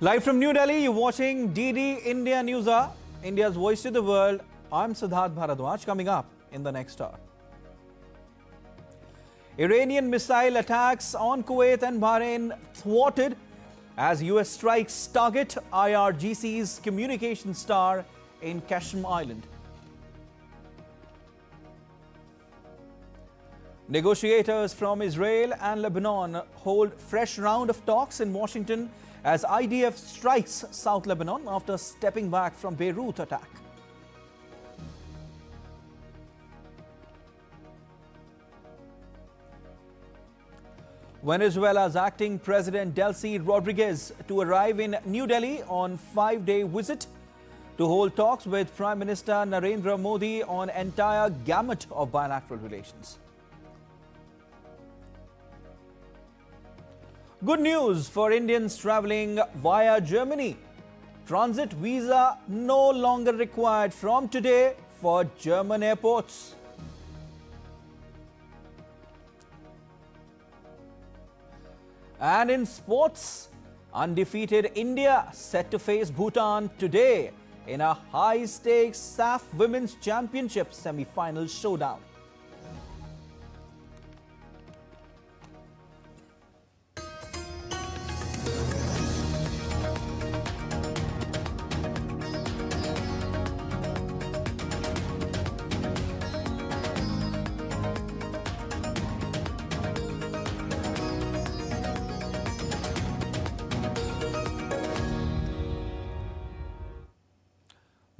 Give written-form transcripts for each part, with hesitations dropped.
Live from New Delhi, you're watching DD India News Hour, India's voice to the world. I'm Siddharth Bharadwaj. Coming up in the next hour. Iranian missile attacks on Kuwait and Bahrain thwarted as US strikes target IRGC's communication star in Qashm Island. Negotiators from Israel and Lebanon hold fresh round of talks in Washington as IDF strikes South Lebanon after stepping back from Beirut attack. Venezuela's acting President Delcy Rodríguez to arrive in New Delhi on 5-day visit to hold talks with Prime Minister Narendra Modi on entire gamut of bilateral relations. Good news for Indians travelling via Germany. Transit visa no longer required from today for German airports. And in sports, undefeated India set to face Bhutan today in a high-stakes SAFF Women's Championship semi-final showdown.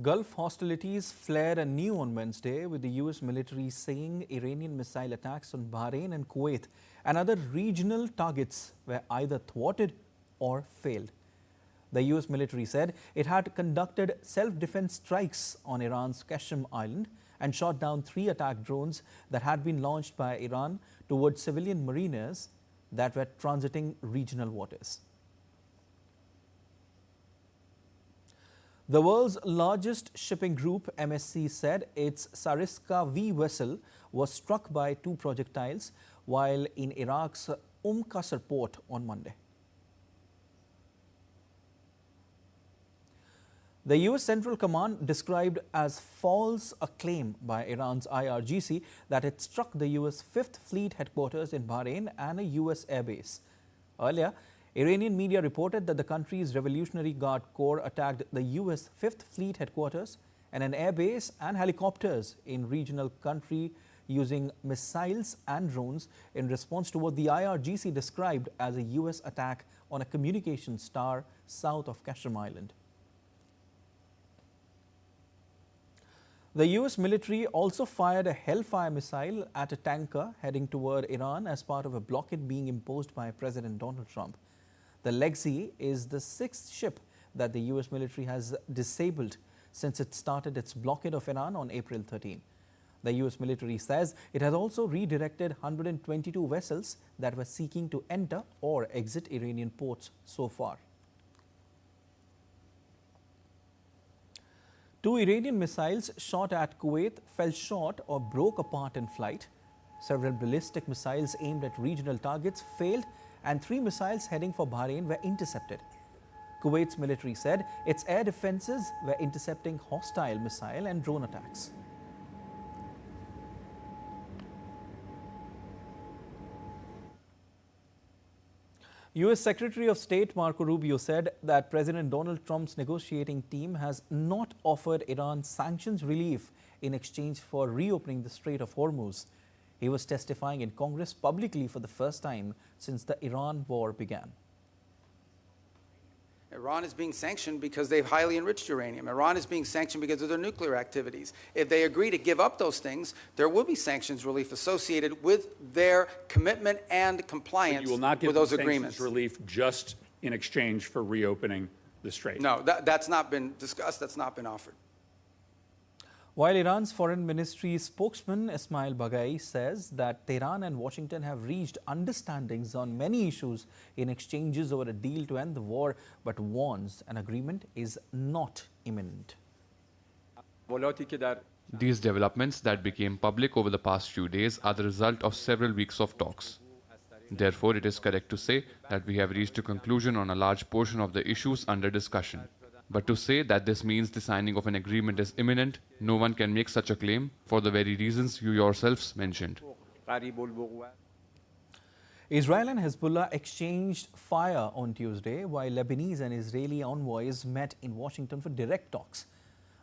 Gulf hostilities flared anew on Wednesday, with the US military saying Iranian missile attacks on Bahrain and Kuwait and other regional targets were either thwarted or failed. The US military said it had conducted self-defense strikes on Iran's Qashm Island and shot down 3 attack drones that had been launched by Iran towards civilian mariners that were transiting regional waters. The world's largest shipping group, MSC, said its Sariska V vessel was struck by 2 projectiles while in Iraq's Qasr port on Monday. The US Central Command described as false a claim by Iran's IRGC that it struck the US 5th Fleet headquarters in Bahrain and a US airbase. Earlier, Iranian media reported that the country's Revolutionary Guard Corps attacked the US 5th Fleet headquarters and an airbase and helicopters in regional country using missiles and drones in response to what the IRGC described as a US attack on a communications tower south of Qashm Island. The US military also fired a Hellfire missile at a tanker heading toward Iran as part of a blockade being imposed by President Donald Trump. The Legacy is the 6th ship that the US military has disabled since it started its blockade of Iran on April 13. The US military says it has also redirected 122 vessels that were seeking to enter or exit Iranian ports so far. 2 Iranian missiles shot at Kuwait fell short or broke apart in flight. Several ballistic missiles aimed at regional targets failed, and 3 missiles heading for Bahrain were intercepted. Kuwait's military said its air defenses were intercepting hostile missile and drone attacks. US Secretary of State Marco Rubio said that President Donald Trump's negotiating team has not offered Iran sanctions relief in exchange for reopening the Strait of Hormuz. He was testifying in Congress publicly for the first time since the Iran war began. Iran is being sanctioned because they've highly enriched uranium. Iran is being sanctioned because of their nuclear activities. If they agree to give up those things, there will be sanctions relief associated with their commitment and compliance with those agreements. You will not give sanctions relief just in exchange for reopening the strait. No, that's not been discussed. That's not been offered. While Iran's foreign ministry spokesman Ismail Baghai says that Tehran and Washington have reached understandings on many issues in exchanges over a deal to end the war, but warns an agreement is not imminent. These developments that became public over the past few days are the result of several weeks of talks. Therefore, it is correct to say that we have reached a conclusion on a large portion of the issues under discussion. But to say that this means the signing of an agreement is imminent, no one can make such a claim for the very reasons you yourselves mentioned. Israel and Hezbollah exchanged fire on Tuesday while Lebanese and Israeli envoys met in Washington for direct talks.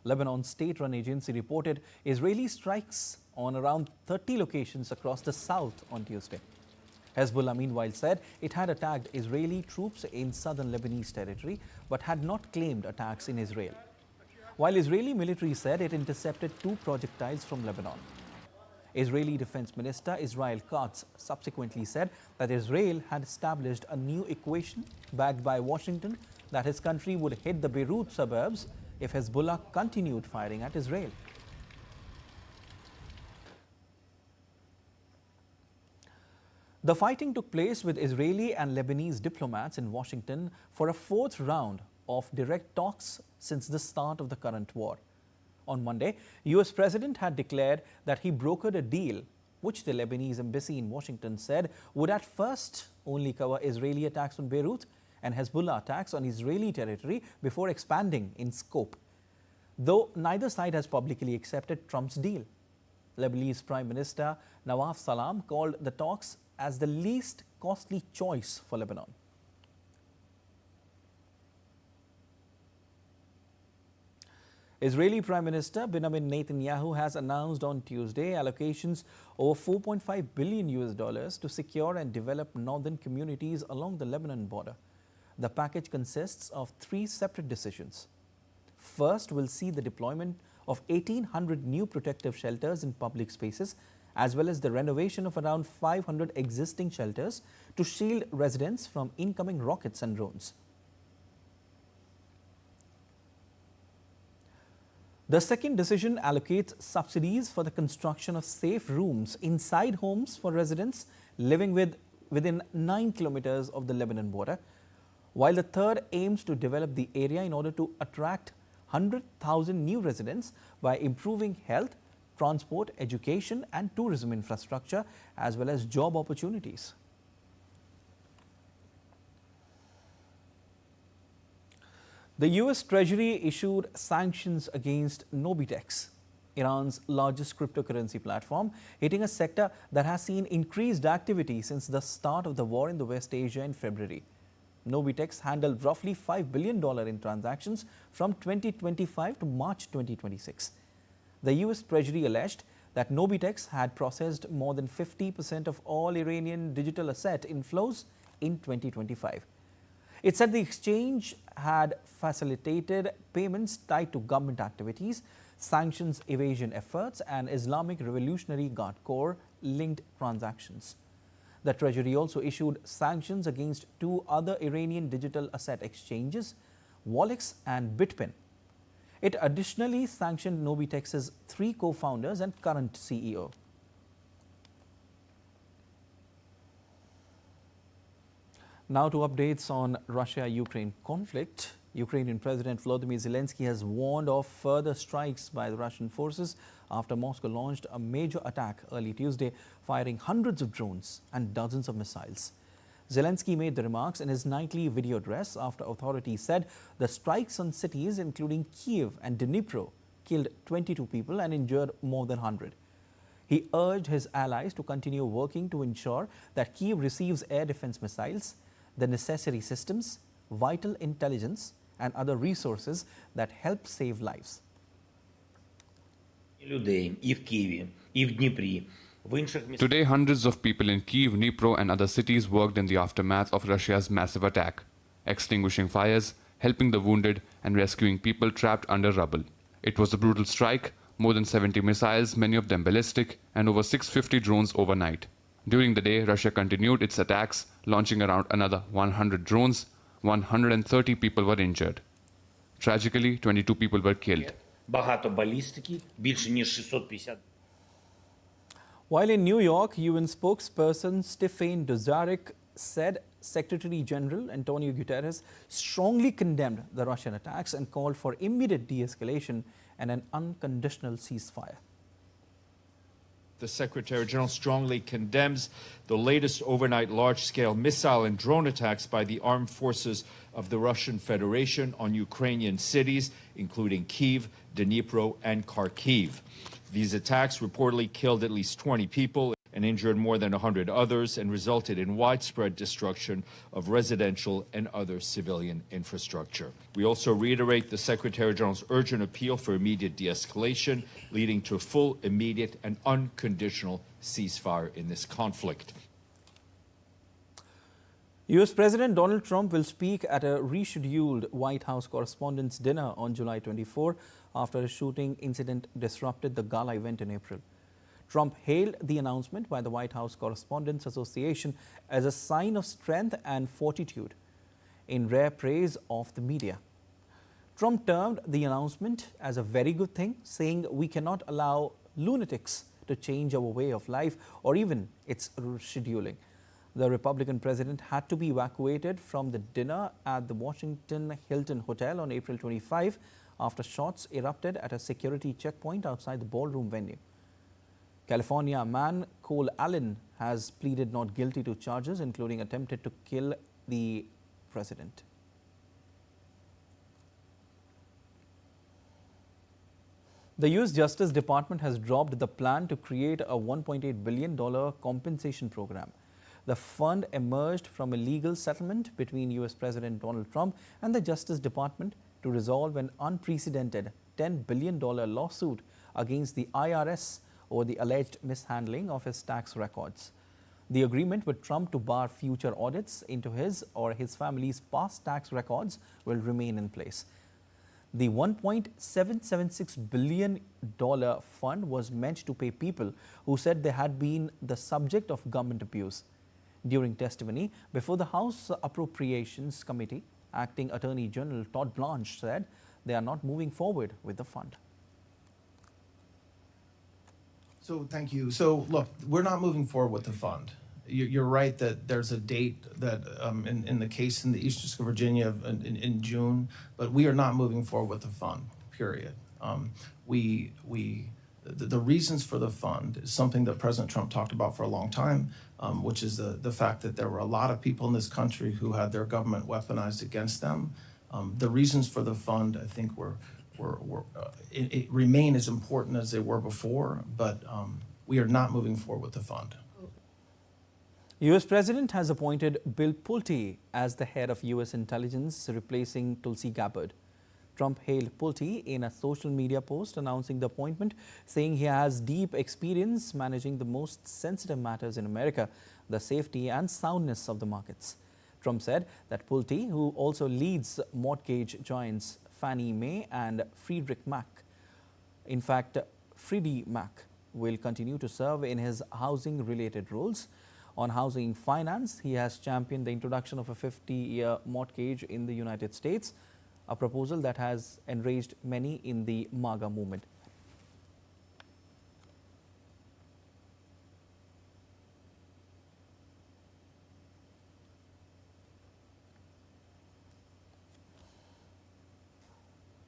Lebanon's state-run agency reported Israeli strikes on around 30 locations across the south on Tuesday. Hezbollah, meanwhile, said it had attacked Israeli troops in southern Lebanese territory but had not claimed attacks in Israel. While Israeli military said it intercepted 2 projectiles from Lebanon. Israeli Defense Minister Israel Katz subsequently said that Israel had established a new equation backed by Washington that his country would hit the Beirut suburbs if Hezbollah continued firing at Israel. The fighting took place with Israeli and Lebanese diplomats in Washington for a 4th round of direct talks since the start of the current war. On Monday, US President had declared that he brokered a deal which the Lebanese embassy in Washington said would at first only cover Israeli attacks on Beirut and Hezbollah attacks on Israeli territory before expanding in scope. Though neither side has publicly accepted Trump's deal. Lebanese Prime Minister Nawaf Salam called the talks as the least costly choice for Lebanon. Israeli Prime Minister Benjamin Netanyahu has announced on Tuesday allocations over $4.5 billion to secure and develop northern communities along the Lebanon border. The package consists of 3 separate decisions. First, will see the deployment of 1,800 new protective shelters in public spaces, as well as the renovation of around 500 existing shelters to shield residents from incoming rockets and drones. The second decision allocates subsidies for the construction of safe rooms inside homes for residents living within 9 kilometers of the Lebanon border, while the third aims to develop the area in order to attract 100,000 new residents by improving health, transport, education and tourism infrastructure, as well as job opportunities. The US Treasury issued sanctions against Nobitex, Iran's largest cryptocurrency platform, hitting a sector that has seen increased activity since the start of the war in the West Asia in February. Nobitex handled roughly $5 billion in transactions from 2025 to March 2026. The US Treasury alleged that Nobitex had processed more than 50% of all Iranian digital asset inflows in 2025. It said the exchange had facilitated payments tied to government activities, sanctions evasion efforts, and Islamic Revolutionary Guard Corps linked transactions. The Treasury also issued sanctions against 2 other Iranian digital asset exchanges, Wallix and Bitpin. It additionally sanctioned Nobitex's 3 co-founders and current CEO. Now to updates on Russia-Ukraine conflict. Ukrainian President Volodymyr Zelensky has warned of further strikes by the Russian forces after Moscow launched a major attack early Tuesday, firing hundreds of drones and dozens of missiles. Zelensky made the remarks in his nightly video address after authorities said the strikes on cities including Kyiv and Dnipro killed 22 people and injured more than 100. He urged his allies to continue working to ensure that Kyiv receives air defense missiles, the necessary systems, vital intelligence, and other resources that help save lives. Today, hundreds of people in Kyiv, Dnipro, and other cities worked in the aftermath of Russia's massive attack, extinguishing fires, helping the wounded, and rescuing people trapped under rubble. It was a brutal strike, more than 70 missiles, many of them ballistic, and over 650 drones overnight. During the day, Russia continued its attacks, launching around another 100 drones. 130 people were injured. Tragically, 22 people were killed. While in New York, UN spokesperson Stéphane Dujarric said Secretary General Antonio Guterres strongly condemned the Russian attacks and called for immediate de-escalation and an unconditional ceasefire. The Secretary General strongly condemns the latest overnight large-scale missile and drone attacks by the armed forces of the Russian Federation on Ukrainian cities, including Kyiv, Dnipro, and Kharkiv. These attacks reportedly killed at least 20 people and injured more than 100 others and resulted in widespread destruction of residential and other civilian infrastructure. We also reiterate the Secretary General's urgent appeal for immediate de-escalation, leading to a full, immediate, and unconditional ceasefire in this conflict. US President Donald Trump will speak at a rescheduled White House Correspondents' Dinner on July 24 after a shooting incident disrupted the gala event in April. Trump hailed the announcement by the White House Correspondents Association as a sign of strength and fortitude, in rare praise of the media. Trump termed the announcement as a very good thing, saying we cannot allow lunatics to change our way of life or even its scheduling. The Republican president had to be evacuated from the dinner at the Washington Hilton Hotel on April 25 after shots erupted at a security checkpoint outside the ballroom venue. California man Cole Allen has pleaded not guilty to charges, including attempted to kill the president. The U.S. Justice Department has dropped the plan to create a $1.8 billion compensation program. The fund emerged from a legal settlement between U.S. President Donald Trump and the Justice Department to resolve an unprecedented $10 billion lawsuit against the IRS over the alleged mishandling of his tax records. The agreement with Trump to bar future audits into his or his family's past tax records will remain in place. The $1.776 billion fund was meant to pay people who said they had been the subject of government abuse. During testimony before the House Appropriations Committee, Acting Attorney General Todd Blanche said they are not moving forward with the fund. So thank you. So look, we're not moving forward with the fund. You're right that there's a date that in the case in the East District of Virginia in June, but we are not moving forward with the fund, period. The reasons for the fund is something that President Trump talked about for a long time, which is the fact that there were a lot of people in this country who had their government weaponized against them. The reasons for the fund, I think, it remain as important as they were before, but we are not moving forward with the fund. U.S. President has appointed Bill Pulte as the head of U.S. intelligence, replacing Tulsi Gabbard. Trump hailed Pulte in a social media post announcing the appointment, saying he has deep experience managing the most sensitive matters in America, the safety and soundness of the markets. Trump said that Pulte, who also leads mortgage giants Fannie Mae and Freddie Mac, will continue to serve in his housing-related roles. On housing finance, he has championed the introduction of a 50-year mortgage in the United States, a proposal that has enraged many in the MAGA movement.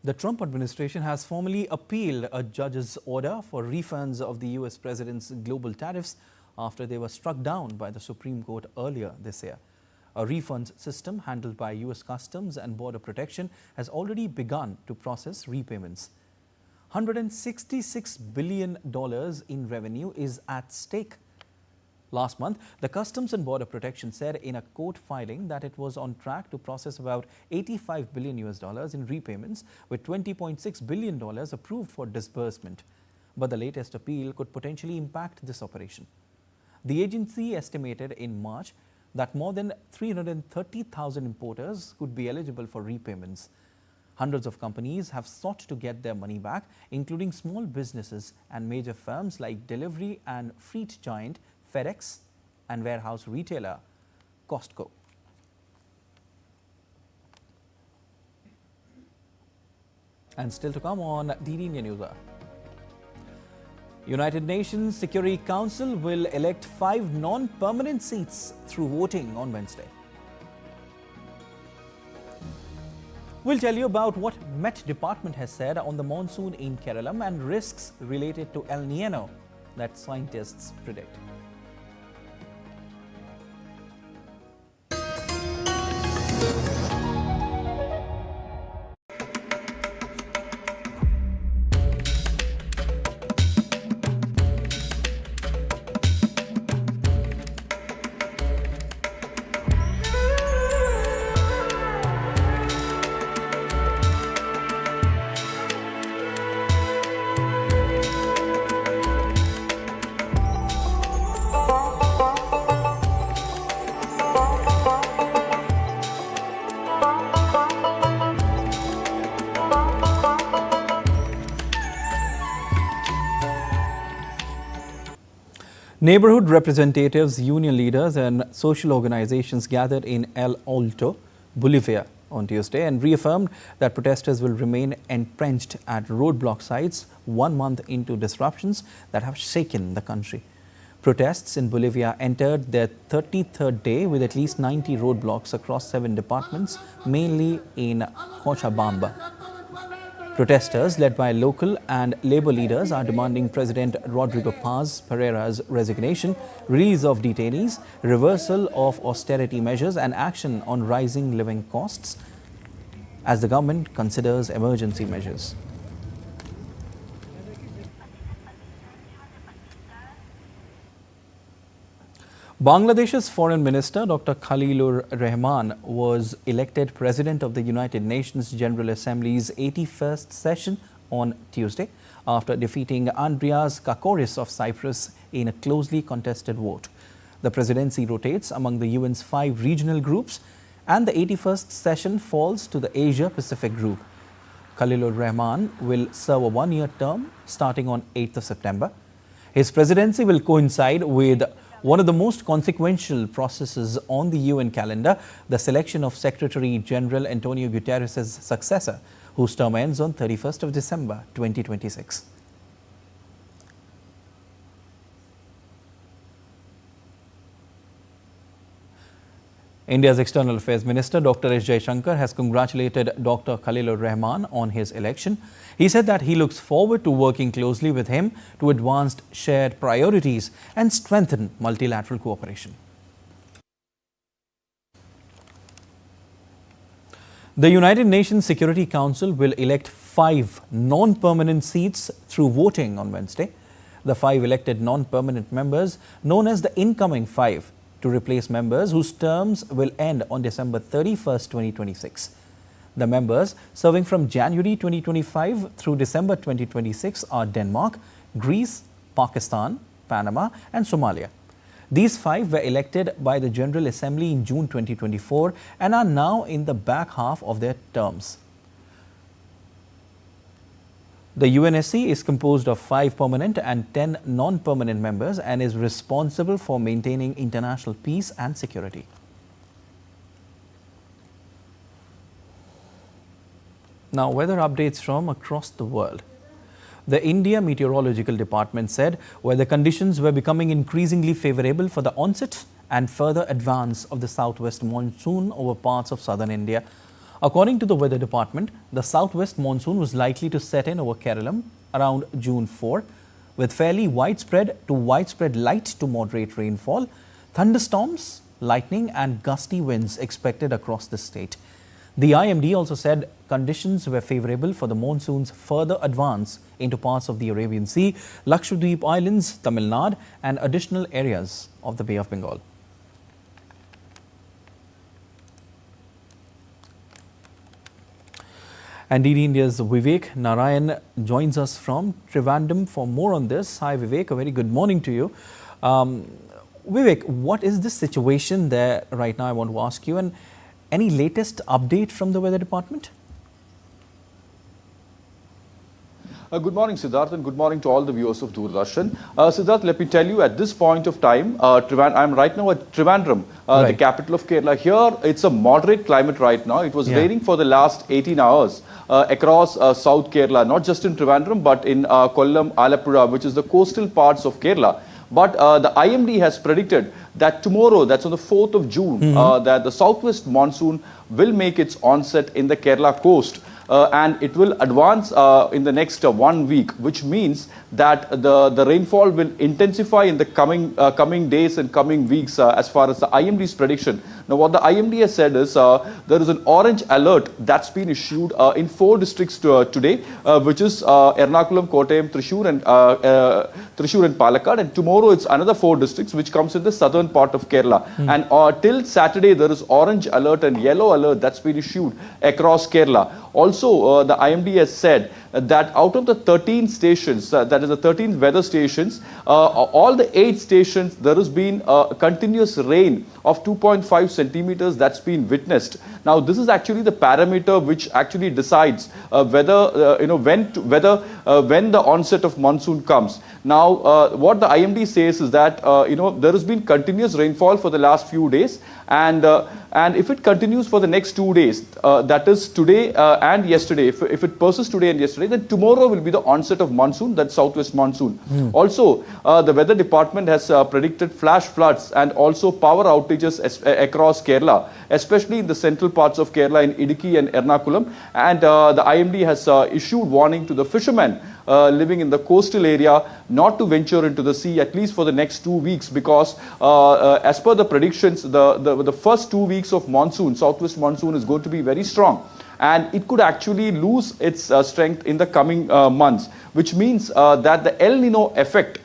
The Trump administration has formally appealed a judge's order for refunds of the U.S. president's global tariffs after they were struck down by the Supreme Court earlier this year. A refunds system handled by U.S. Customs and Border Protection has already begun to process repayments. $166 billion in revenue is at stake. Last month, the Customs and Border Protection said in a court filing that it was on track to process about $85 billion in repayments, with $20.6 billion approved for disbursement. But the latest appeal could potentially impact this operation. The agency estimated in March that more than 330,000 importers could be eligible for repayments. Hundreds of companies have sought to get their money back, including small businesses and major firms like delivery and freight giant FedEx and warehouse retailer Costco. And still to come on DD India News Hour. United Nations Security Council will elect 5 non-permanent seats through voting on Wednesday. We'll tell you about what Met Department has said on the monsoon in Kerala and risks related to El Nino. that scientists predict. Neighborhood representatives, union leaders and social organizations gathered in El Alto, Bolivia on Tuesday and reaffirmed that protesters will remain entrenched at roadblock sites 1 month into disruptions that have shaken the country. Protests in Bolivia entered their 33rd day with at least 90 roadblocks across 7 departments, mainly in Cochabamba. Protesters, led by local and labor leaders, are demanding President Rodrigo Paz Pereira's resignation, release of detainees, reversal of austerity measures and action on rising living costs as the government considers emergency measures. Bangladesh's Foreign Minister Dr. Khalilur Rahman was elected President of the United Nations General Assembly's 81st session on Tuesday after defeating Andreas Kakoris of Cyprus in a closely contested vote. The presidency rotates among the UN's 5 regional groups and the 81st session falls to the Asia-Pacific group. Khalilur Rahman will serve a 1-year term starting on 8th of September. His presidency will coincide with one of the most consequential processes on the UN calendar, the selection of Secretary General Antonio Guterres' successor, whose term ends on 31st of December 2026. India's External Affairs Minister Dr. S. Jaishankar has congratulated Dr. Khalilur Rahman on his election. He said that he looks forward to working closely with him to advance shared priorities and strengthen multilateral cooperation. The United Nations Security Council will elect 5 non-permanent seats through voting on Wednesday. The 5 elected non-permanent members, known as the incoming 5, to replace members whose terms will end on December 31st, 2026. The members serving from January 2025 through December 2026 are Denmark, Greece, Pakistan, Panama and Somalia. These 5 were elected by the General Assembly in June 2024 and are now in the back half of their terms. The UNSC is composed of 5 permanent and 10 non-permanent members and is responsible for maintaining international peace and security. Now, weather updates from across the world. The India Meteorological Department said weather conditions were becoming increasingly favorable for the onset and further advance of the southwest monsoon over parts of southern India. According to the Weather Department, the southwest monsoon was likely to set in over Kerala around June 4, with fairly widespread light to moderate rainfall, thunderstorms, lightning and gusty winds expected across the state. The IMD also said conditions were favorable for the monsoon's further advance into parts of the Arabian Sea, Lakshadweep Islands, Tamil Nadu and additional areas of the Bay of Bengal. And DD India's Vivek Narayan joins us from Trivandrum for more on this. Hi Vivek, a very good morning to you. Vivek, what is the situation there right now? I want to ask you, and any latest update from the Weather Department? Good morning, Siddharth, and good morning to all the viewers of Doordarshan. Siddharth, let me tell you, at this point of time, I'm right now at Trivandrum, the capital of Kerala. Here, it's a moderate climate right now. It was raining for the last 18 hours across South Kerala, not just in Trivandrum, but in Kollam, Alappuzha, which is the coastal parts of Kerala. But the IMD has predicted that tomorrow, that's on the 4th of June, that the southwest monsoon will make its onset in the Kerala coast. and it will advance in the next 1 week, which means that the rainfall will intensify in the coming days and coming weeks as far as the IMD's prediction. Now, what the IMD has said is there is an orange alert that's been issued in 4 districts today, which is Ernakulam, Kottayam, Thrissur and Palakkad. And tomorrow it's another 4 districts which comes in the southern part of Kerala. And till Saturday there is orange alert and yellow alert that's been issued across Kerala. Also, the IMD has said that out of the 13 stations, that is the 13 weather stations, all the 8 stations, there has been a continuous rain of 2.5 centimeters that's been witnessed. Now, this is actually the parameter which actually decides whether, when the onset of monsoon comes. Now, what the IMD says is that, there has been continuous rainfall for the last few days, and if it continues for the next 2 days, that is today and yesterday, if it persists today and yesterday, then tomorrow will be the onset of monsoon, that's southwest monsoon. Also, the weather department has predicted flash floods and also power outages across Kerala, especially in the central parts of Kerala in Idukki and Ernakulam. And the IMD has issued warning to the fishermen living in the coastal area not to venture into the sea at least for the next 2 weeks, because as per the predictions, the first 2 weeks of monsoon, southwest monsoon, is going to be very strong, and it could actually lose its strength in the coming months, which means that the El Nino effect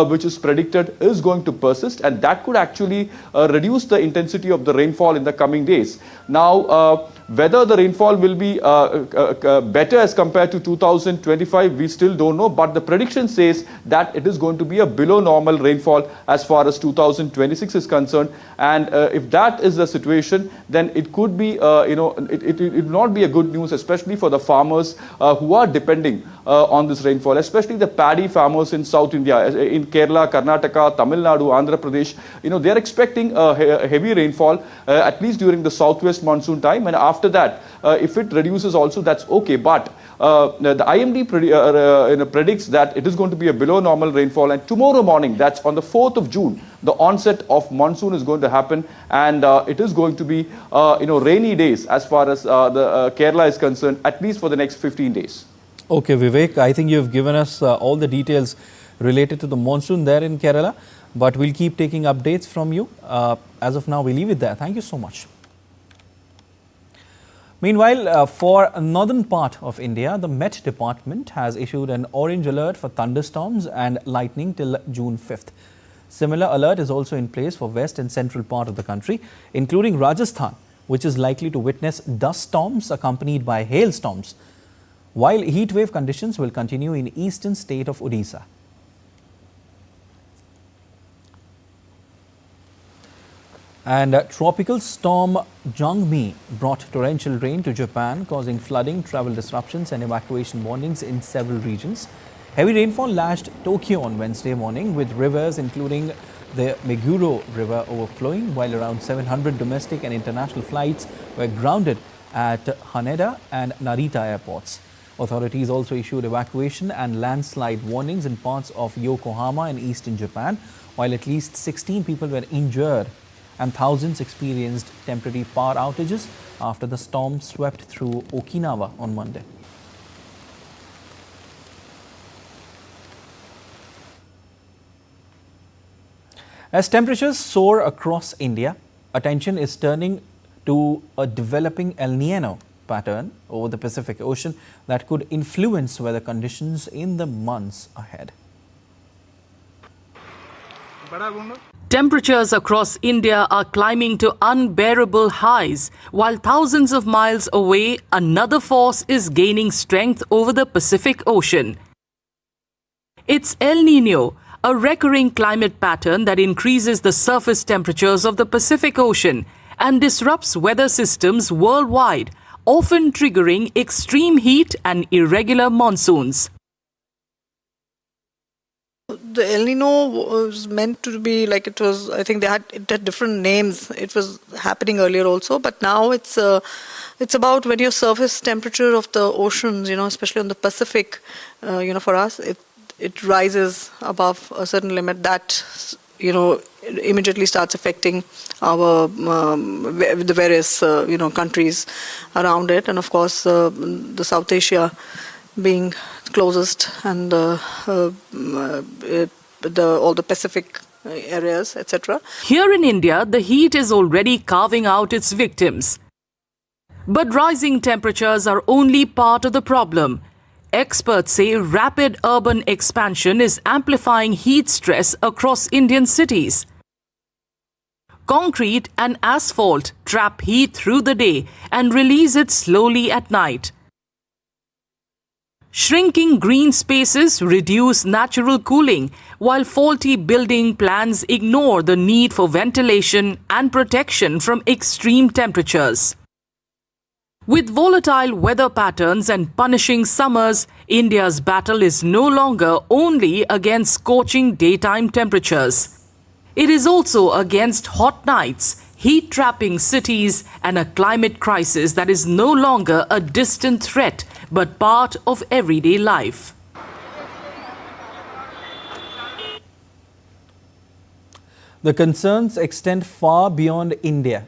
which is predicted is going to persist, and that could actually reduce the intensity of the rainfall in the coming days. Now, whether the rainfall will be better as compared to 2025, we still don't know, but the prediction says that it is going to be a below normal rainfall as far as 2026 is concerned. And if that is the situation, then it could be, it will not be a good news, especially for the farmers who are depending on this rainfall, especially the paddy farmers in South India, in Kerala, Karnataka, Tamil Nadu, Andhra Pradesh. They are expecting a heavy rainfall, at least during the southwest monsoon time, and after that, if it reduces also, that's okay. But the IMD predicts that it is going to be a below normal rainfall, and tomorrow morning, that's on the 4th of June, the onset of monsoon is going to happen, and it is going to be rainy days as far as the Kerala is concerned, at least for the next 15 days. Okay, Vivek, I think you've given us all the details related to the monsoon there in Kerala, but we'll keep taking updates from you. As of now, we leave it there. Thank you so much. Meanwhile, for northern part of India, the Met Department has issued an orange alert for thunderstorms and lightning till June 5th. Similar alert is also in place for west and central part of the country, including Rajasthan, which is likely to witness dust storms accompanied by hailstorms, while heat wave conditions will continue in eastern state of Odisha. And tropical storm Jangmi brought torrential rain to Japan, causing flooding, travel disruptions and evacuation warnings in several regions. Heavy rainfall lashed Tokyo on Wednesday morning, with rivers including the Meguro River overflowing, while around 700 domestic and international flights were grounded at Haneda and Narita airports. Authorities also issued evacuation and landslide warnings in parts of Yokohama and eastern Japan, while at least 16 people were injured and thousands experienced temporary power outages after the storm swept through Okinawa on Monday. As temperatures soar across India, attention is turning to a developing El Nino pattern over the Pacific Ocean that could influence weather conditions in the months ahead. Temperatures across India are climbing to unbearable highs, while thousands of miles away, another force is gaining strength over the Pacific Ocean. It's El Nino, a recurring climate pattern that increases the surface temperatures of the Pacific Ocean and disrupts weather systems worldwide, often triggering extreme heat and irregular monsoons. The El Nino was meant to be like it was. I think it had different names. It was happening earlier also, but now it's about when your surface temperature of the oceans, especially on the Pacific, for us, it rises above a certain limit. That immediately starts affecting our the various countries around it, and of course the South Asia being closest, and all the Pacific areas, etc. Here in India, the heat is already carving out its victims. But rising temperatures are only part of the problem. Experts say rapid urban expansion is amplifying heat stress across Indian cities. Concrete and asphalt trap heat through the day and release it slowly at night. Shrinking green spaces reduce natural cooling, while faulty building plans ignore the need for ventilation and protection from extreme temperatures. With volatile weather patterns and punishing summers, India's battle is no longer only against scorching daytime temperatures. It is also against hot nights, heat-trapping cities, and a climate crisis that is no longer a distant threat, but part of everyday life. The concerns extend far beyond India.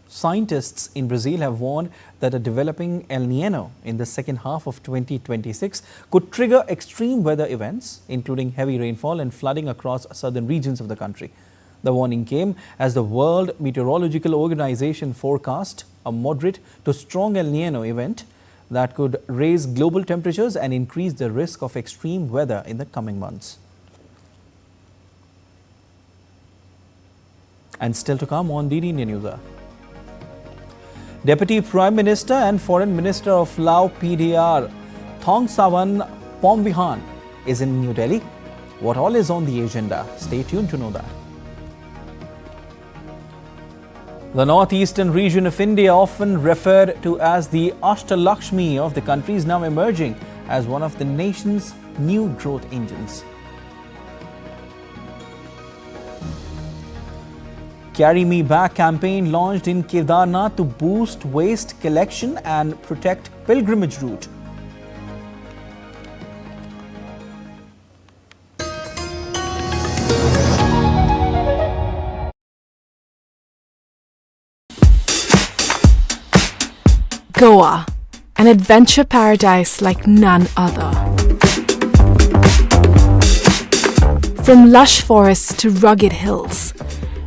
Scientists in Brazil have warned that a developing El Nino in the second half of 2026 could trigger extreme weather events, including heavy rainfall and flooding across southern regions of the country. The warning came as the World Meteorological Organization forecast a moderate to strong El Nino event that could raise global temperatures and increase the risk of extreme weather in the coming months. And still to come on DD News. Deputy Prime Minister and Foreign Minister of Lao PDR Thongsavan Phomvihan is in New Delhi. What all is on the agenda? Stay tuned to know that. The northeastern region of India, often referred to as the Ashtalakshmi of the country, is now emerging as one of the nation's new growth engines. Carry Me Back campaign launched in Kedarnath to boost waste collection and protect pilgrimage route. Goa, an adventure paradise like none other. From lush forests to rugged hills,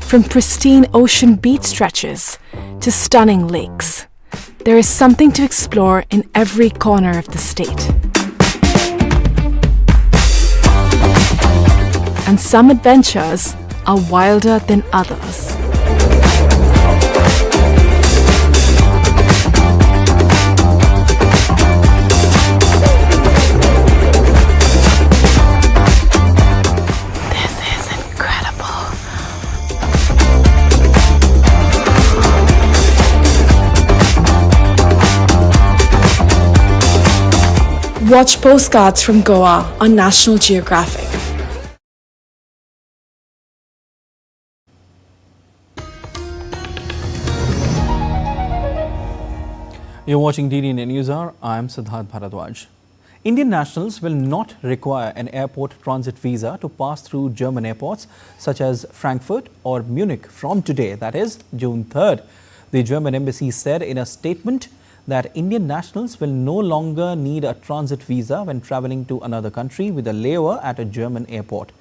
from pristine ocean beach stretches to stunning lakes, there is something to explore in every corner of the state. And some adventures are wilder than others. Watch Postcards from Goa on National Geographic. You're watching DD News Hour. I'm Siddharth Bharadwaj. Indian nationals will not require an airport transit visa to pass through German airports such as Frankfurt or Munich from today, that is June 3rd. The German embassy said in a statement that Indian nationals will no longer need a transit visa when traveling to another country with a layover at a German airport.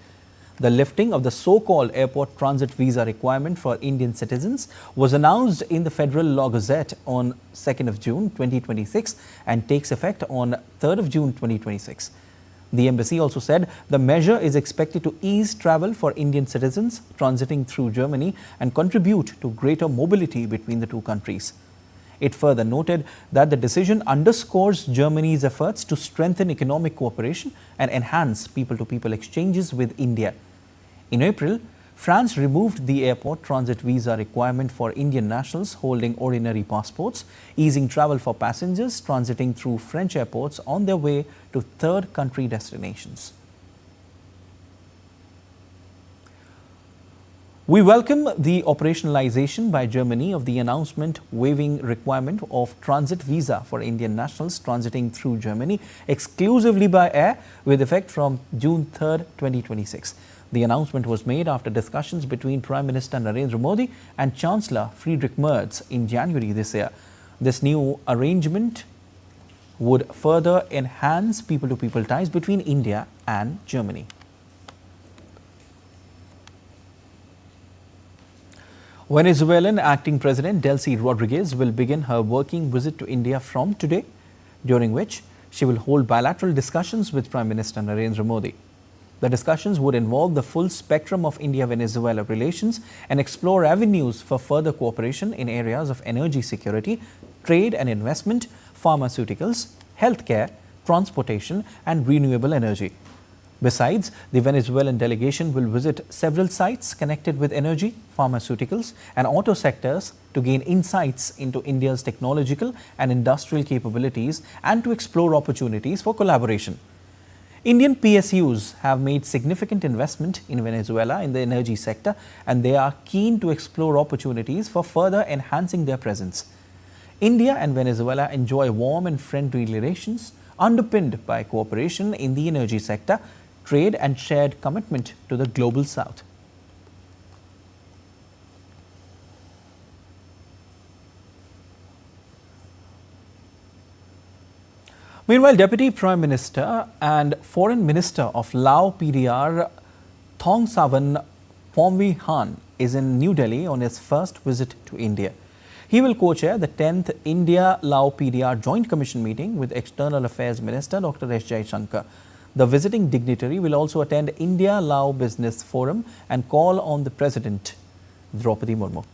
The lifting of the so-called airport transit visa requirement for Indian citizens was announced in the Federal Law Gazette on 2nd of June 2026 and takes effect on 3rd of June 2026. The embassy also said the measure is expected to ease travel for Indian citizens transiting through Germany and contribute to greater mobility between the two countries. It further noted that the decision underscores Germany's efforts to strengthen economic cooperation and enhance people-to-people exchanges with India. In April, France removed the airport transit visa requirement for Indian nationals holding ordinary passports, easing travel for passengers transiting through French airports on their way to third country destinations. We welcome the operationalization by Germany of the announcement waiving requirement of transit visa for Indian nationals transiting through Germany exclusively by air with effect from June 3rd, 2026. The announcement was made after discussions between Prime Minister Narendra Modi and Chancellor Friedrich Merz in January this year. This new arrangement would further enhance people-to-people ties between India and Germany. Venezuelan acting President Delcy Rodríguez will begin her working visit to India from today, during which she will hold bilateral discussions with Prime Minister Narendra Modi. The discussions would involve the full spectrum of India-Venezuela relations and explore avenues for further cooperation in areas of energy security, trade and investment, pharmaceuticals, healthcare, transportation and renewable energy. Besides, the Venezuelan delegation will visit several sites connected with energy, pharmaceuticals and auto sectors to gain insights into India's technological and industrial capabilities and to explore opportunities for collaboration. Indian PSUs have made significant investment in Venezuela in the energy sector, and they are keen to explore opportunities for further enhancing their presence. India and Venezuela enjoy warm and friendly relations underpinned by cooperation in the energy sector, trade and shared commitment to the global south. Meanwhile, Deputy Prime Minister and Foreign Minister of Lao PDR Thongsavan Phomvihane is in New Delhi on his first visit to India. He will co-chair the 10th India-Lao PDR Joint Commission meeting with External Affairs Minister Dr. S. Jaishankar. The visiting dignitary will also attend India-Lao Business Forum and call on the President, Draupadi Murmu.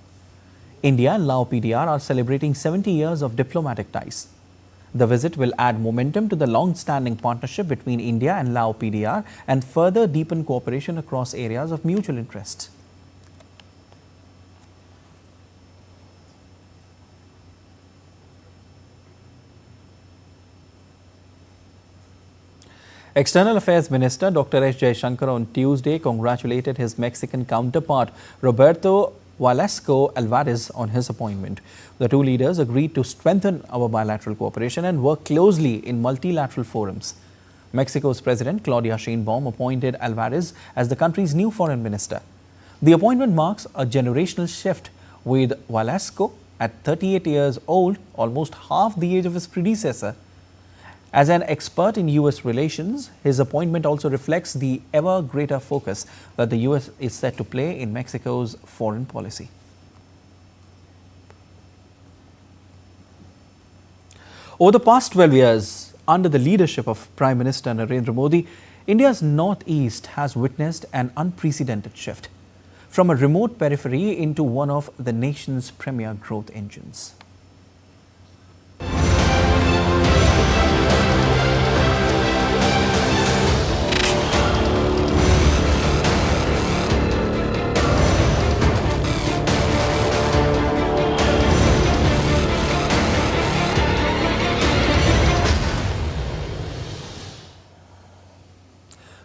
India and Lao PDR are celebrating 70 years of diplomatic ties. The visit will add momentum to the long-standing partnership between India and Lao PDR and further deepen cooperation across areas of mutual interest. External Affairs Minister Dr. S. Jaishankar on Tuesday congratulated his Mexican counterpart Roberto Velasco Alvarez on his appointment. The two leaders agreed to strengthen our bilateral cooperation and work closely in multilateral forums. Mexico's President Claudia Sheinbaum appointed Alvarez as the country's new foreign minister. The appointment marks a generational shift, with Velasco at 38 years old, almost half the age of his predecessor. As an expert in U.S. relations, his appointment also reflects the ever greater focus that the U.S. is set to play in Mexico's foreign policy. Over the past 12 years, under the leadership of Prime Minister Narendra Modi, India's northeast has witnessed an unprecedented shift from a remote periphery into one of the nation's premier growth engines.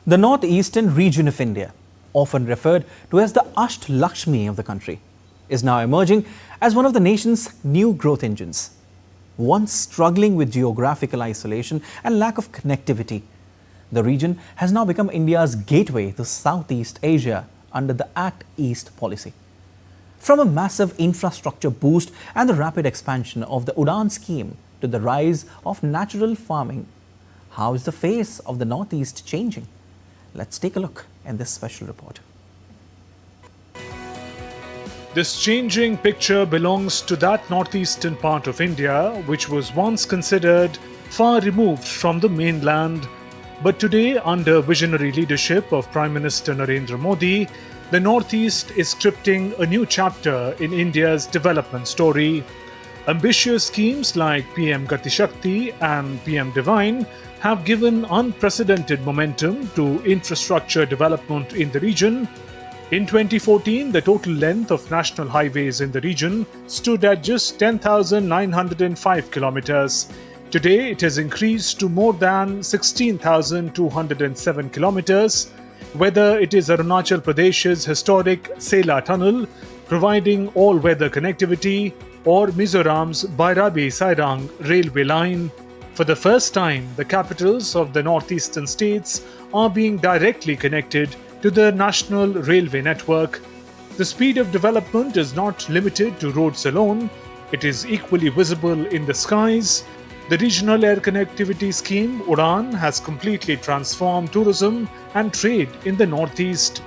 The northeastern region of India, often referred to as the Asht Lakshmi of the country, is now emerging as one of the nation's new growth engines. Once struggling with geographical isolation and lack of connectivity, the region has now become India's gateway to Southeast Asia under the Act East policy. From a massive infrastructure boost and the rapid expansion of the Udan scheme to the rise of natural farming, how is the face of the Northeast changing? Let's take a look in this special report. This changing picture belongs to that northeastern part of India, which was once considered far removed from the mainland. But today, under visionary leadership of Prime Minister Narendra Modi, the northeast is scripting a new chapter in India's development story. Ambitious schemes like PM Gati Shakti and PM Divine have given unprecedented momentum to infrastructure development in the region. In 2014, the total length of national highways in the region stood at just 10,905 kilometers. Today, it has increased to more than 16,207 kilometers. Whether it is Arunachal Pradesh's historic Sela Tunnel, providing all-weather connectivity, or Mizoram's Bairabi-Sairang railway line, for the first time, the capitals of the northeastern states are being directly connected to the national railway network. The speed of development is not limited to roads alone. It is equally visible in the skies. The regional air connectivity scheme, UDAN, has completely transformed tourism and trade in the Northeast.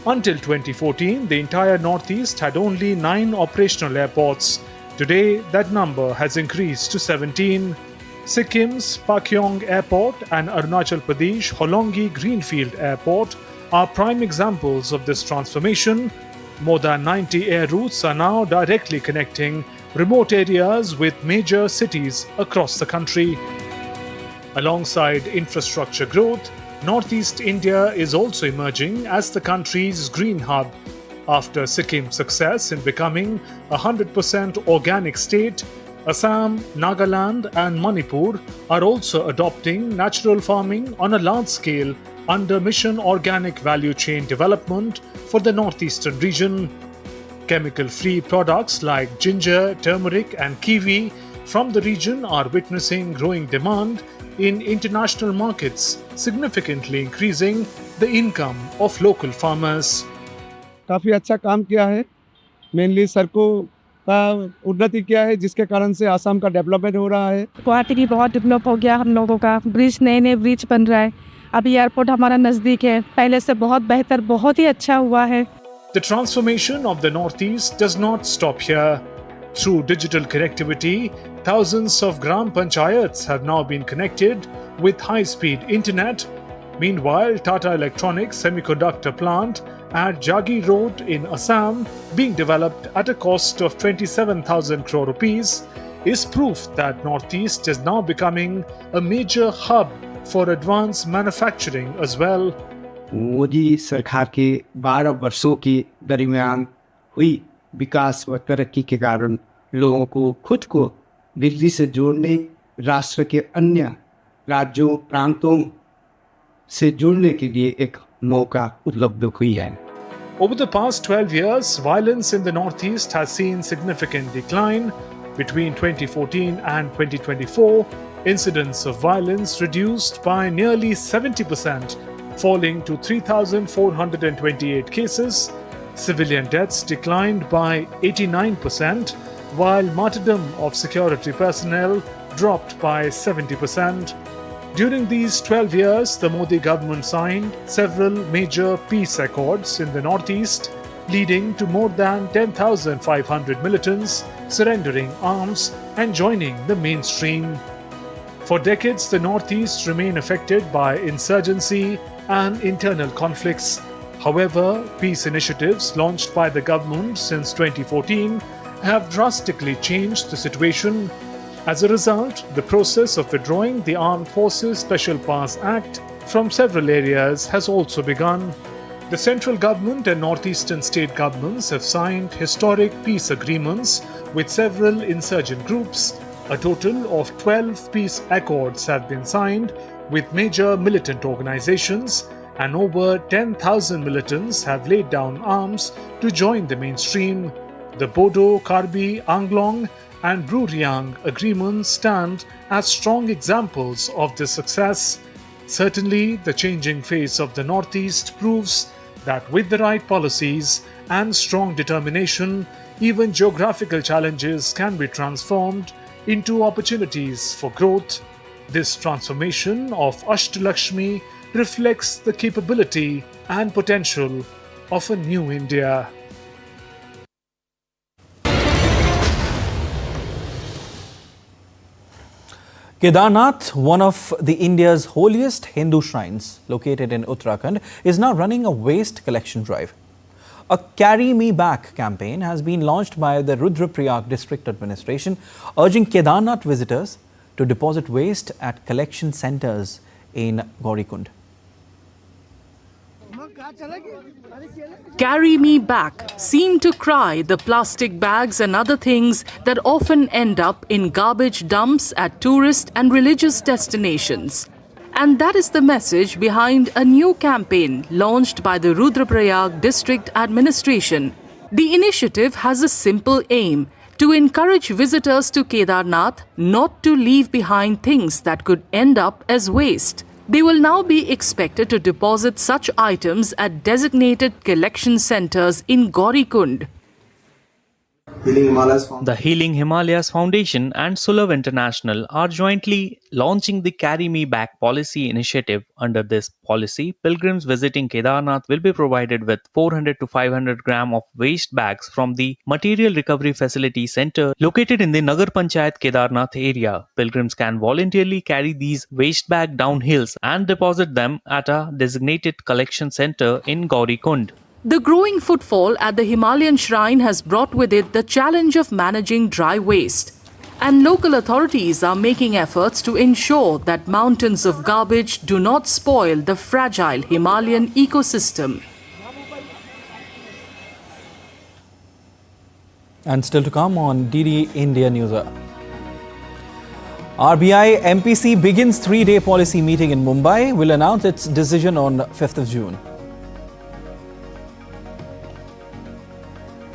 Until 2014, the entire Northeast had only 9 operational airports. Today, that number has increased to 17. Sikkim's Pakyong Airport and Arunachal Pradesh Holongi Greenfield Airport are prime examples of this transformation. More than 90 air routes are now directly connecting remote areas with major cities across the country. Alongside infrastructure growth, Northeast India is also emerging as the country's green hub. After Sikkim's success in becoming a 100% organic state, Assam, Nagaland and Manipur are also adopting natural farming on a large scale under Mission Organic Value Chain Development for the northeastern region. Chemical-free products like ginger, turmeric and kiwi from the region are witnessing growing demand in international markets, significantly increasing the income of local farmers. काफ़ी अच्छा काम किया है, mainly सड़कों का उन्नति किया है जिसके कारण से आसाम का डेवलपमेंट हो रहा है। गुवाहाटी भी बहुत डेवलप हो गया हम लोगों का, ब्रिज नए ब्रिज बन रहा है, अभी एयरपोर्ट हमारा नज़दीक है, पहले से बहुत बेहतर, बहुत ही अच्छा हुआ है। The transformation of the Northeast does not stop here. Through digital connectivity, thousands of Gram Panchayats have now been connected with high-speed internet. Meanwhile, Tata Electronics semiconductor plant at Jagi Road in Assam, being developed at a cost of 27,000 crore rupees, is proof that Northeast is now becoming a major hub for advanced manufacturing as well. Modi सरकार के 12 वर्षों के दरमियान हुई विकास व तरक्की के कारण लोगों को खुद को दिल्ली से जोड़ने, राष्ट्र के अन्य राज्यों प्रांतों से जुड़ने के लिए एक मौका उपलब्ध हुई है। Over the past 12 years, violence in the Northeast has seen significant decline. Between 2014 and 2024, incidents of violence reduced by nearly 70%, falling to 3,428 cases. Civilian deaths declined by 89%, while martyrdom of security personnel dropped by 70%. During these 12 years, the Modi government signed several major peace accords in the Northeast, leading to more than 10,500 militants surrendering arms and joining the mainstream. For decades, the Northeast remained affected by insurgency and internal conflicts. However, peace initiatives launched by the government since 2014 have drastically changed the situation. As a result, the process of withdrawing the Armed Forces Special Powers Act from several areas has also begun. The central government and northeastern state governments have signed historic peace agreements with several insurgent groups. A total of 12 peace accords have been signed with major militant organizations, and over 10,000 militants have laid down arms to join the mainstream. The Bodo, Karbi, Anglong and Bruriang agreements stand as strong examples of this success. Certainly, the changing face of the Northeast proves that with the right policies and strong determination, even geographical challenges can be transformed into opportunities for growth. This transformation of Ashtalakshmi reflects the capability and potential of a new India. Kedarnath, one of the India's holiest Hindu shrines located in Uttarakhand, is now running a waste collection drive. A Carry Me Back campaign has been launched by the Rudraprayag District Administration, urging Kedarnath visitors to deposit waste at collection centres in Gaurikund. Carry Me Back seem to cry the plastic bags and other things that often end up in garbage dumps at tourist and religious destinations. And that is the message behind a new campaign launched by the Rudraprayag District Administration. The initiative has a simple aim: to encourage visitors to Kedarnath not to leave behind things that could end up as waste. They will now be expected to deposit such items at designated collection centers in Gaurikund. The Healing Himalayas Foundation and Sulabh International are jointly launching the Carry Me Back policy initiative. Under this policy, pilgrims visiting Kedarnath will be provided with 400 to 500 gram of waste bags from the Material Recovery Facility Center located in the Nagar Panchayat Kedarnath area. Pilgrims can voluntarily carry these waste bags down hills and deposit them at a designated collection center in Gaurikund. The growing footfall at the Himalayan shrine has brought with it the challenge of managing dry waste. And local authorities are making efforts to ensure that mountains of garbage do not spoil the fragile Himalayan ecosystem. And still to come on DD India News. RBI MPC begins 3-day policy meeting in Mumbai, will announce its decision on 5th of June.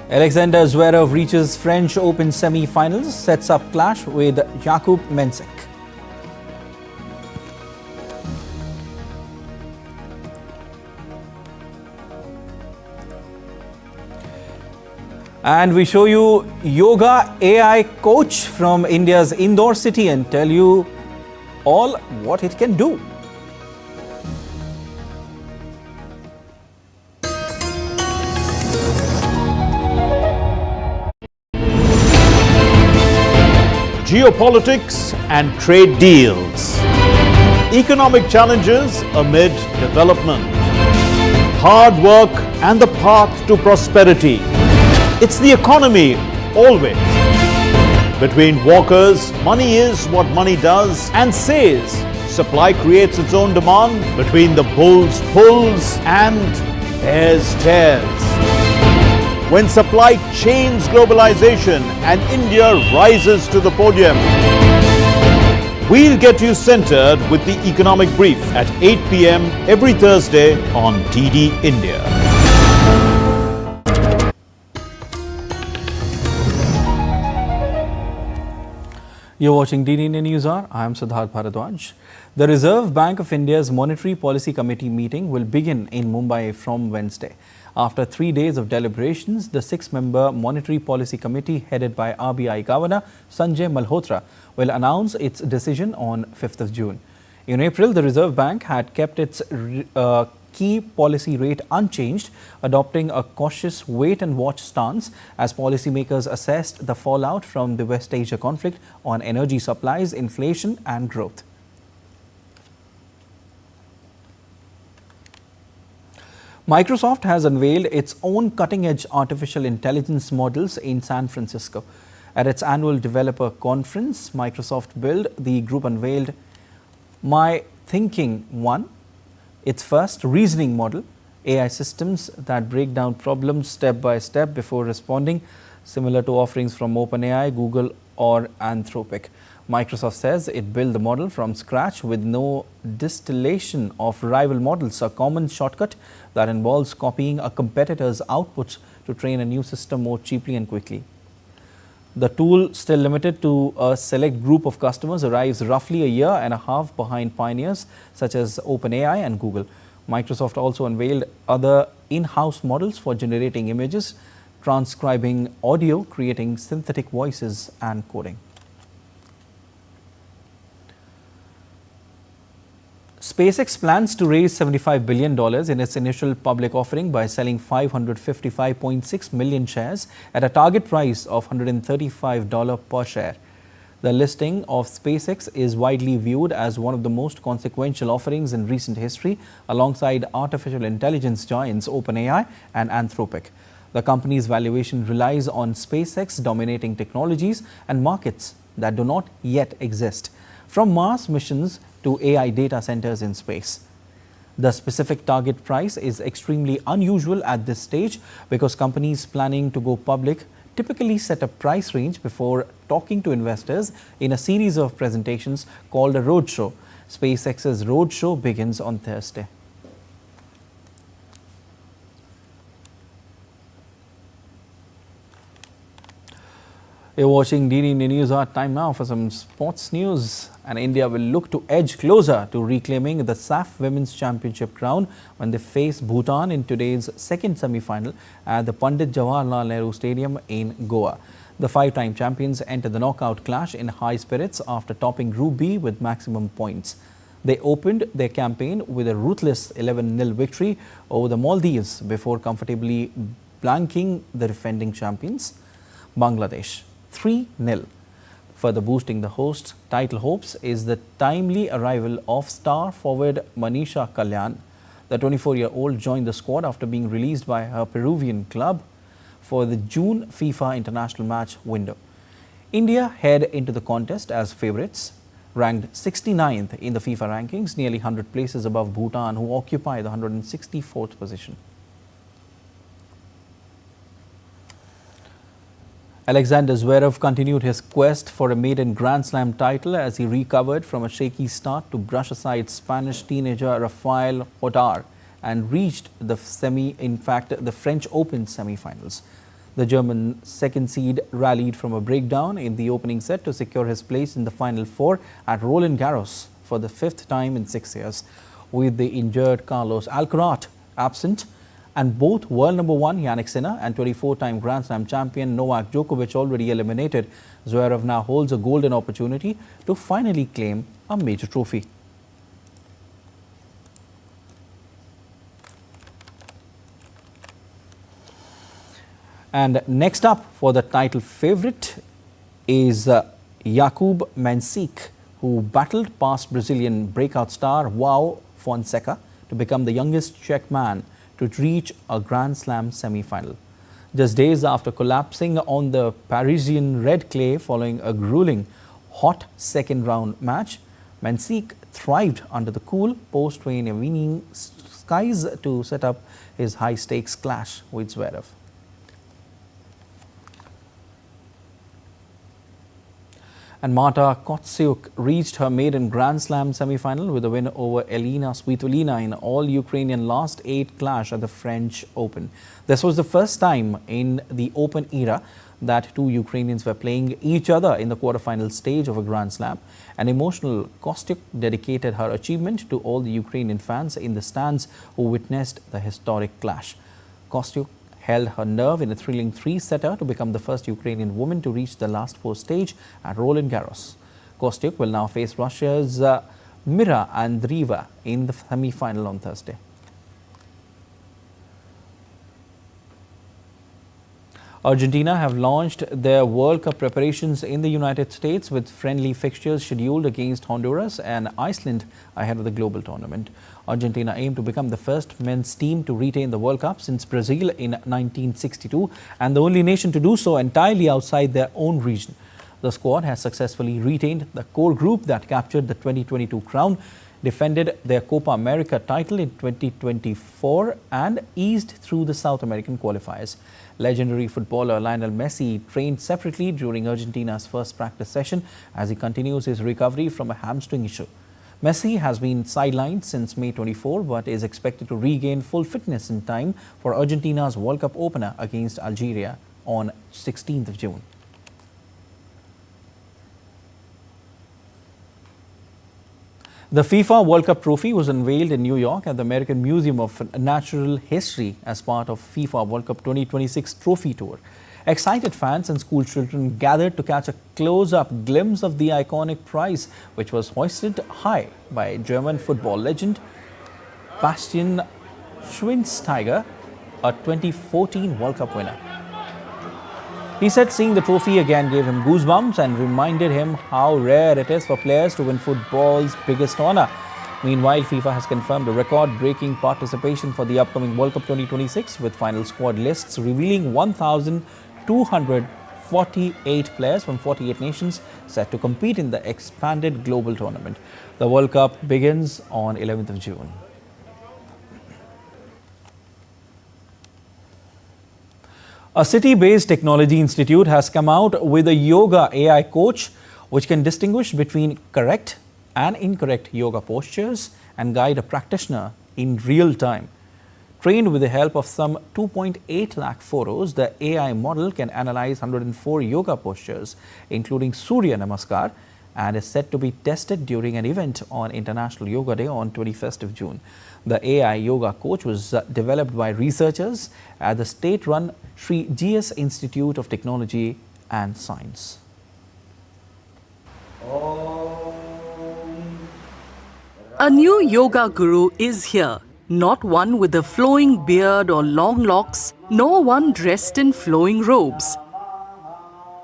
Alexander Zverev reaches French Open semi-finals, sets up clash with Jakub Mensik. And we show you yoga AI coach from India's Indore city and tell you all what it can do. Geopolitics and trade deals. Economic challenges amid development. Hard work and the path to prosperity. It's the economy always. Between walkers, money is what money does and says. Supply creates its own demand. Between the bulls pulls and bears tears. When supply chains globalization and India rises to the podium. We'll get you centered with the economic brief at 8 p.m. every Thursday on DD India. You're watching DD India News Hour. I am Siddharth Bharadwaj. The Reserve Bank of India's Monetary Policy Committee meeting will begin in Mumbai from Wednesday. After 3 days of deliberations, the 6-member Monetary Policy Committee headed by RBI Governor Sanjay Malhotra will announce its decision on 5th of June. In April, the Reserve Bank had kept its key policy rate unchanged, adopting a cautious wait-and-watch stance as policymakers assessed the fallout from the West Asia conflict on energy supplies, inflation and growth. Microsoft has unveiled its own cutting-edge artificial intelligence models in San Francisco. At its annual developer conference, Microsoft Build, the group unveiled My Thinking 1, its first reasoning model, AI systems that break down problems step by step before responding, similar to offerings from OpenAI, Google or Anthropic. Microsoft says it built the model from scratch with no distillation of rival models, a common shortcut that involves copying a competitor's outputs to train a new system more cheaply and quickly. The tool, still limited to a select group of customers, arrives roughly a year and a half behind pioneers such as OpenAI and Google. Microsoft also unveiled other in-house models for generating images, transcribing audio, creating synthetic voices and coding. SpaceX plans to raise $75 billion in its initial public offering by selling 555.6 million shares at a target price of $135 per share. The listing of SpaceX is widely viewed as one of the most consequential offerings in recent history, alongside artificial intelligence giants OpenAI and Anthropic. The company's valuation relies on SpaceX dominating technologies and markets that do not yet exist, from Mars missions to AI data centers in space. The specific target price is extremely unusual at this stage because companies planning to go public typically set a price range before talking to investors in a series of presentations called a roadshow. SpaceX's roadshow begins on Thursday. You're watching DD News. Our time now for some sports news. And India will look to edge closer to reclaiming the SAFF Women's Championship crown when they face Bhutan in today's second semi-final at the Pandit Jawaharlal Nehru Stadium in Goa. The five-time champions enter the knockout clash in high spirits after topping Group B with maximum points. They opened their campaign with a ruthless 11-0 victory over the Maldives before comfortably blanking the defending champions, Bangladesh, 3-0. Further boosting the hosts' title hopes is the timely arrival of star forward Manisha Kalyan. The 24-year-old joined the squad after being released by her Peruvian club for the June FIFA international match window. India head into the contest as favourites, ranked 69th in the FIFA rankings, nearly 100 places above Bhutan, who occupy the 164th position. Alexander Zverev continued his quest for a maiden Grand Slam title as he recovered from a shaky start to brush aside Spanish teenager Rafael Nadal and reached the the French Open semi-finals. The German second seed rallied from a breakdown in the opening set to secure his place in the Final Four at Roland Garros for the fifth time in 6 years. With the injured Carlos Alcaraz absent, and both world number one Jannik Sinner and 24-time Grand Slam champion Novak Djokovic already eliminated, Zverev now holds a golden opportunity to finally claim a major trophy. And next up for the title favourite is Jakub Mensik, who battled past Brazilian breakout star João Fonseca to become the youngest Czech man to reach a Grand Slam semi-final. Just days after collapsing on the Parisian red clay following a grueling hot second round match, Mensik thrived under the cool post-rain evening skies to set up his high-stakes clash with Zverev. And Marta Kostyuk reached her maiden Grand Slam semi-final with a win over Elina Svitolina in all-Ukrainian last 8 clash at the French Open. This was the first time in the Open era that two Ukrainians were playing each other in the quarterfinal stage of a Grand Slam. An emotional Kostyuk dedicated her achievement to all the Ukrainian fans in the stands who witnessed the historic clash. Kostyuk held her nerve in a thrilling 3-setter to become the first Ukrainian woman to reach the last 4 stage at Roland Garros. Kostyuk will now face Russia's Mira Andreeva in the semi-final on Thursday. Argentina have launched their World Cup preparations in the United States with friendly fixtures scheduled against Honduras and Iceland ahead of the global tournament. Argentina aim to become the first men's team to retain the World Cup since Brazil in 1962 and the only nation to do so entirely outside their own region. The squad has successfully retained the core group that captured the 2022 crown, defended their Copa America title in 2024 and eased through the South American qualifiers. Legendary footballer Lionel Messi trained separately during Argentina's first practice session as he continues his recovery from a hamstring issue. Messi has been sidelined since May 24 but is expected to regain full fitness in time for Argentina's World Cup opener against Algeria on 16th of June. The FIFA World Cup trophy was unveiled in New York at the American Museum of Natural History as part of FIFA World Cup 2026 trophy tour. Excited fans and school children gathered to catch a close-up glimpse of the iconic prize, which was hoisted high by German football legend Bastian Schweinsteiger, a 2014 World Cup winner. He said seeing the trophy again gave him goosebumps and reminded him how rare it is for players to win football's biggest honor. Meanwhile, FIFA has confirmed a record-breaking participation for the upcoming World Cup 2026 with final squad lists revealing 1,248 players from 48 nations set to compete in the expanded global tournament. The World Cup begins on 11th of June. A city-based technology institute has come out with a yoga AI coach which can distinguish between correct and incorrect yoga postures and guide a practitioner in real time. Trained with the help of some 2.8 lakh photos, the AI model can analyze 104 yoga postures, including Surya Namaskar, and is set to be tested during an event on International Yoga Day on 21st of June. The AI yoga coach was developed by researchers at the state-run Sri GS Institute of Technology and Science. A new yoga guru is here. Not one with a flowing beard or long locks, nor one dressed in flowing robes.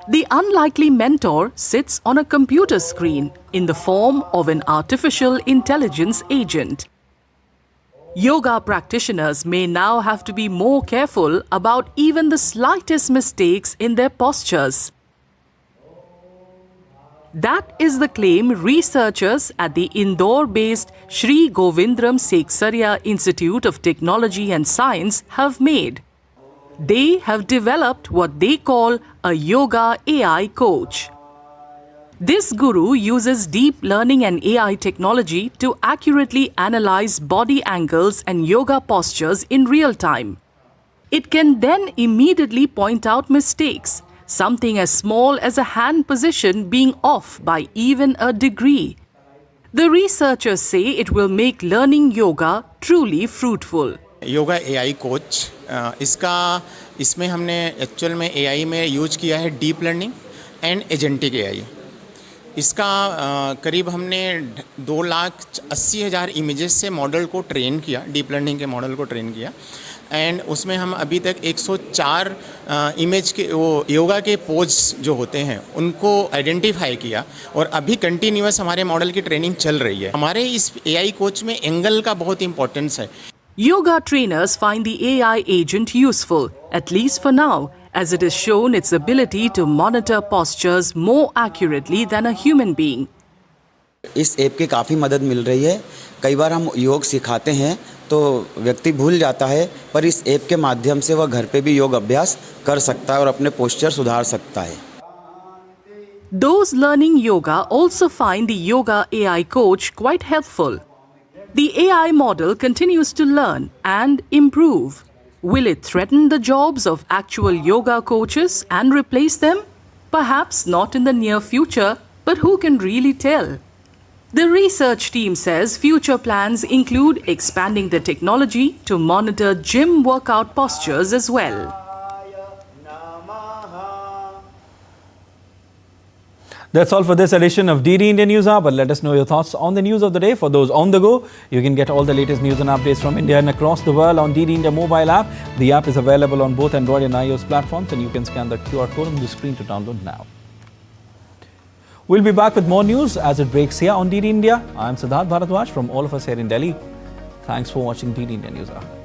The unlikely mentor sits on a computer screen in the form of an artificial intelligence agent. Yoga practitioners may now have to be more careful about even the slightest mistakes in their postures. That is the claim researchers at the Indore-based Sri Govindram Seksaria Institute of Technology and Science have made. They have developed what they call a yoga AI coach. This guru uses deep learning and AI technology to accurately analyze body angles and yoga postures in real time. It can then immediately point out mistakes, something as small as a hand position being off by even a degree. The researchers say it will make learning yoga truly fruitful. Yoga AI coach इसमें हमने actual में AI में use किया है deep learning and agentic AI. इसका करीब हमने 2,80,000 images से मॉडल को ट्रेन किया, डीप लर्निंग के मॉडल को ट्रेन किया एंड उसमें हम अभी तक 104 इमेज के वो योगा के पोज जो होते हैं उनको आइडेंटिफाई किया और अभी कंटिन्यूअस हमारे मॉडल की ट्रेनिंग चल रही है। हमारे इस एआई कोच में एंगल का बहुत इंपॉर्टेंस है। Yoga trainers find the AI agent useful, at least for now, as it has shown its ability to monitor postures more accurately than a human being. इस ऐप की काफ़ी मदद मिल रही है। कई बार हम योग सिखाते हैं तो व्यक्ति भूल जाता है, पर इस ऐप के माध्यम से वह घर पे भी योग अभ्यास कर सकता है और अपने पोस्चर सुधार सकता है। Those learning yoga also find the yoga AI coach quite helpful. The AI model continues to learn and improve. Will it threaten the jobs of actual yoga coaches and replace them? Perhaps not in the near future, but who can really tell? The research team says future plans include expanding the technology to monitor gym workout postures as well. That's all for this edition of DD India News Hour, but let us know your thoughts on the news of the day. For those on the go, you can get all the latest news and updates from India and across the world on DD India mobile app. The app is available on both Android and iOS platforms, and you can scan the QR code on the screen to download now. We'll be back with more news as it breaks here on DD India. I'm Siddharth Bharadwaj from all of us here in Delhi. Thanks for watching DD India News Hour.